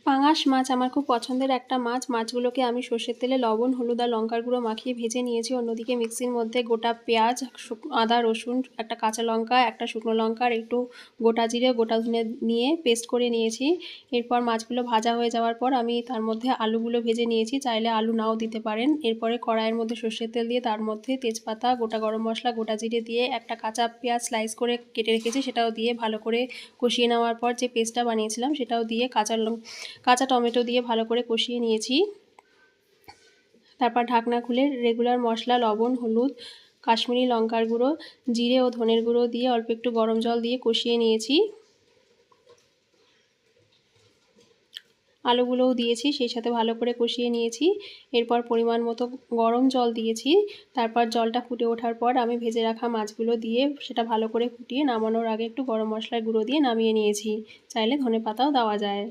পাঙাশ মাছ আমার খুব পছন্দের একটা মাছ। মাছগুলোকে আমি সর্ষের তেলে লবণ, হলুদ আর লঙ্কার গুঁড়ো মাখিয়ে ভেজে নিয়েছি। অন্যদিকে মিক্সির মধ্যে গোটা পেঁয়াজ, আদা, রসুন, একটা কাঁচা লঙ্কা, একটা শুকনো লঙ্কা আর একটু গোটা জিরে, গোটা ধনে নিয়ে পেস্ট করে নিয়েছি। এরপর মাছগুলো ভাজা হয়ে যাওয়ার পর আমি তার মধ্যে আলুগুলো ভেজে নিয়েছি, চাইলে আলু নাও দিতে পারেন। এরপরে কড়াইয়ের মধ্যে সর্ষের তেল দিয়ে তার মধ্যে তেজপাতা, গোটা গরম মশলা, গোটা জিরে দিয়ে একটা কাঁচা পেঁয়াজ স্লাইস করে কেটে রেখেছি সেটাও দিয়ে ভালো করে কষিয়ে নেওয়ার পর যে পেস্টটা বানিয়েছিলাম সেটাও দিয়ে কাঁচা টমেটো দিয়ে ভালো করে কষিয়ে নিয়েছি। তারপর ঢাকনা খুলে রেগুলার মশলা, লবণ, হলুদ, কাশ্মীরি লঙ্কার গুঁড়ো, জিরে ও ধনের গুঁড়ো দিয়ে অল্প একটু গরম জল দিয়ে কষিয়ে নিয়েছি। আলুগুলোও দিয়েছি, সেই সাথে ভালো করে কষিয়ে নিয়েছি। এরপর পরিমাণ মতো গরম জল দিয়েছি। তারপর জলটা ফুটে ওঠার পর আমি ভেজে রাখা মাছগুলো দিয়ে সেটা ভালো করে ফুটিয়ে নামানোর আগে একটু গরম মশলার গুঁড়ো দিয়ে নামিয়ে নিয়েছি। চাইলে ধনেপাতাও দেওয়া যায়।